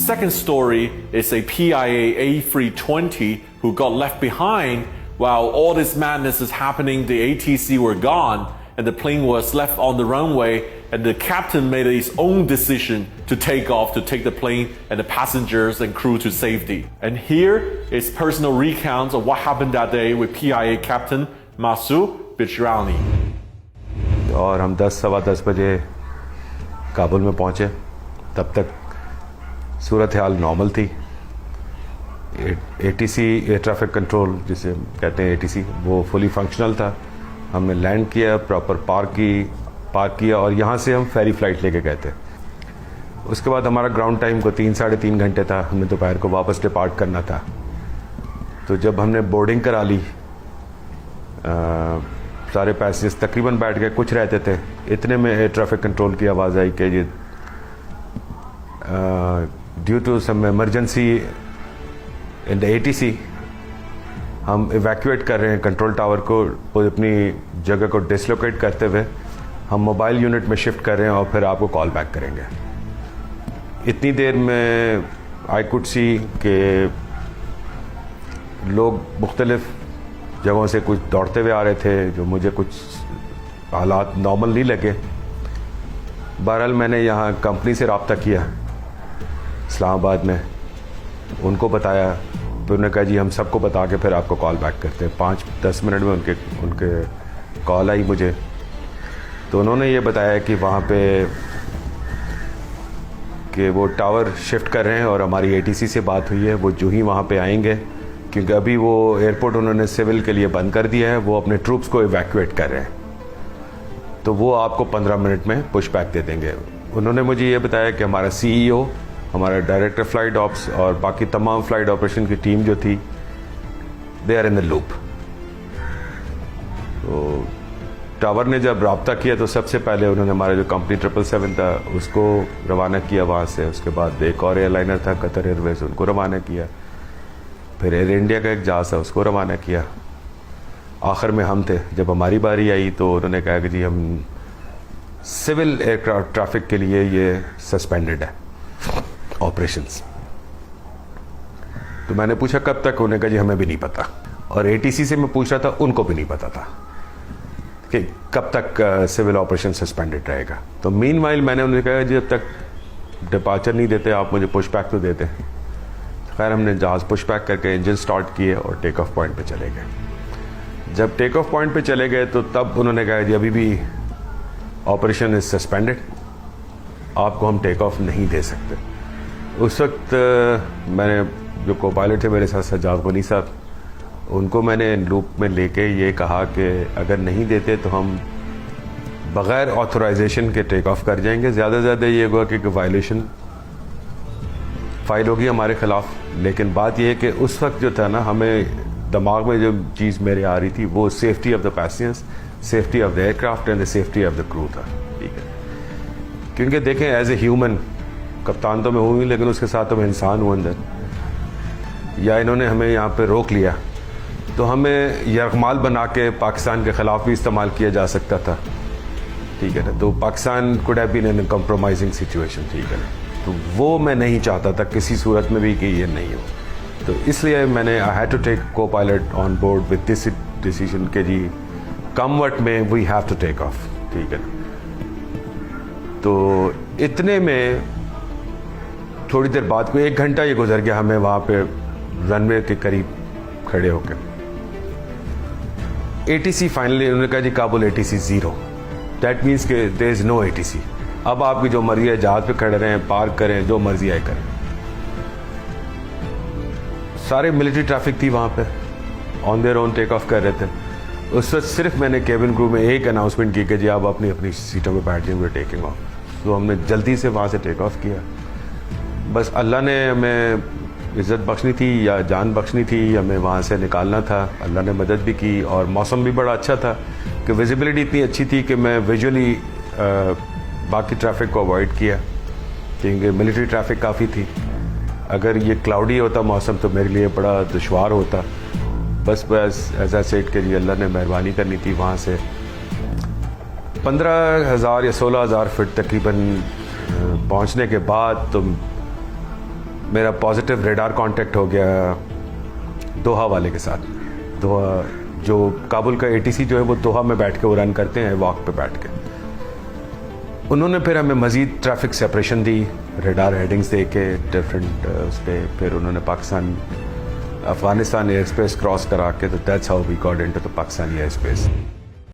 second story is a PIA A320 who got left behind while all this madness is happening. The ATC were gone and the plane was left on the runway, and the captain made his own decision to take off, to take the plane and the passengers and crew to safety. And here is personal recounts of what happened that day with PIA captain Masoud Bijrani. और हम 10-10:15 बजे काबुल में पहुँचे। तब तक सूरत हाल normal थी। ATC air traffic control जिसे कहते हैं ATC, वो फुली फंक्शनल था। हमने लैंड किया, प्रॉपर पार्क किया और यहाँ से हम फेरी फ़्लाइट लेके गए थे। उसके बाद हमारा ग्राउंड टाइम को 3-3.5 घंटे था। हमें दोपहर को वापस डिपार्ट करना था। तो जब हमने बोर्डिंग करा ली, सारे पैसेंजर्स तकरीबन बैठ गए, कुछ रहते थे। इतने में एयर ट्रैफिक कंट्रोल की आवाज़ आई कि ये due to some emergency in the ATC हम इवैक्यूएट कर रहे हैं कंट्रोल टावर को, अपनी जगह को डिसलोकेट करते हुए हम मोबाइल यूनिट में शिफ्ट कर रहे हैं और फिर आपको कॉल बैक करेंगे। इतनी देर में आई कुड सी कि लोग मुख्तलिफ जगहों से कुछ दौड़ते हुए आ रहे थे, जो मुझे कुछ हालात नॉर्मल नहीं लगे। बहरहाल मैंने यहाँ कंपनी से रब्ता किया इस्लामाबाद में, उनको बताया, तो उन्होंने कहा जी हम सबको बता के फिर आपको कॉल बैक करते हैं। 5-10 मिनट में उनके कॉल आई मुझे। तो उन्होंने ये बताया कि वहाँ पे कि वो टावर शिफ्ट कर रहे हैं और हमारी ATC से बात हुई है, वो जो ही वहाँ पे आएंगे, क्योंकि अभी वो एयरपोर्ट उन्होंने सिविल के लिए बंद कर दिया है, वो अपने ट्रूप्स को इवैक्यूएट कर रहे हैं, तो वो आपको 15 मिनट में पुश बैक दे देंगे। उन्होंने मुझे ये बताया कि हमारा CEO, हमारा डायरेक्टर फ्लाइट ऑप्स और बाकी तमाम फ्लाइट ऑपरेशन की टीम जो थी, they are in the loop. तो टावर ने जब रब्ता किया तो सबसे पहले उन्होंने हमारा जो कंपनी 777 था उसको रवाना किया वहाँ से। उसके बाद एक और एयरलाइनर था कतर एयरवेज, उनको रवाना किया। फिर एयर इंडिया का एक जहाज़ था, उसको रवाना किया। आखिर में हम थे। जब हमारी बारी आई तो उन्होंने कहा कि जी हम सिविल एयरक्राफ्ट ट्रैफिक के लिए ये सस्पेंडेड है ऑपरेशंस। तो मैंने पूछा कब तक, उन्होंने कहा जी हमें भी नहीं पता। और ATC से मैं पूछ रहा था, उनको भी नहीं पता था कि कब तक सिविल ऑपरेशन सस्पेंडेड रहेगा। तो मीनवाइल मैंने उन्हें कहा जब तक डिपार्चर नहीं देते आप मुझे पुश बैक तो देते। खैर हमने जहाज़ पुश बैक करके इंजन स्टार्ट किए और टेक ऑफ पॉइंट पे चले गए। जब टेक ऑफ पॉइंट पे चले गए तो तब उन्होंने कहा जी अभी भी ऑपरेशन इज सस्पेंडेड, आपको हम टेक ऑफ नहीं दे सकते। उस वक्त मैंने जो को पायलट थे मेरे साथ सज्जाद गनी साहब, उनको मैंने लूप में लेके ये कहा कि अगर नहीं देते तो हम बग़ैर ऑथराइजेशन के टेक ऑफ कर जाएंगे। ज़्यादा से ज़्यादा ये हुआ कि वायलेशन फाइल होगी हमारे ख़िलाफ़। लेकिन बात यह है कि उस वक्त जो था ना, हमें दिमाग में जो चीज़ मेरे आ रही थी वो safety of the passengers, safety of the aircraft and the safety of the crew था। ठीक है, क्योंकि देखें एज ए ह्यूमन, कप्तान तो मैं हूँ ही लेकिन उसके साथ तो मैं इंसान हूँ अंदर। या इन्होंने हमें यहाँ पे रोक लिया तो हमें यरगमाल बना के पाकिस्तान के ख़िलाफ़ भी इस्तेमाल किया जा सकता था। ठीक है ना, तो Pakistan could have been in a compromising situation. ठीक है ना, तो वो मैं नहीं चाहता था किसी सूरत में भी कि ये नहीं हो। तो इसलिए मैंने I had to take co pilot on board with this decision के जी कम वट में we have to take off. ठीक है ना, तो इतने में थोड़ी देर बाद को 1 घंटा ये गुजर गया हमें वहाँ पे रनवे के करीब खड़े होकर। ATC फाइनली उन्होंने कहा जी काबुल ATC 0, दैट मीन्स के देयर इज नो ATC। अब आपकी जो मर्जी है जहाज पे खड़े रहें, पार्क करें, जो मर्जी आए करें। सारे मिलिट्री ट्रैफिक थी वहाँ पे, on their own take off कर रहे थे। उस वक्त सिर्फ मैंने केबिन क्रू में एक अनाउंसमेंट की कि जी आप अपनी अपनी सीटों पे बैठ जाएंगे, टेकिंग ऑफ। तो हमने जल्दी से वहाँ से टेक ऑफ किया। बस अल्लाह ने हमें इज़्ज़त बख्शनी थी या जान बख्शनी थी, हमें वहाँ से निकालना था। अल्लाह ने मदद भी की और मौसम भी बड़ा अच्छा था कि विजिबिलिटी इतनी अच्छी थी कि मैं विजुअली बाकी ट्रैफिक को अवॉइड किया, क्योंकि मिलिट्री ट्रैफिक काफ़ी थी। अगर ये क्लाउडी होता मौसम तो मेरे लिए बड़ा दुश्वार होता। बस ऐसा सेट के लिए अल्लाह ने मेहरबानी करनी थी। वहाँ से 15,000 या 16,000 फिट तकरीबन पहुँचने के बाद तो मेरा पॉजिटिव रेडार कांटेक्ट हो गया दोहा वाले के साथ। दोहा जो काबुल का एटीसी जो है वो दोहा में बैठ के वो रन करते हैं वॉक पे बैठ के। उन्होंने फिर हमें मज़ीद ट्रैफिक सेपरेशन दी, रेडार हेडिंग्स दे के डिफरेंट उस पर। फिर उन्होंने Pakistan Afghanistan air space cross करा के, तो that's how we got into the Pakistani air space.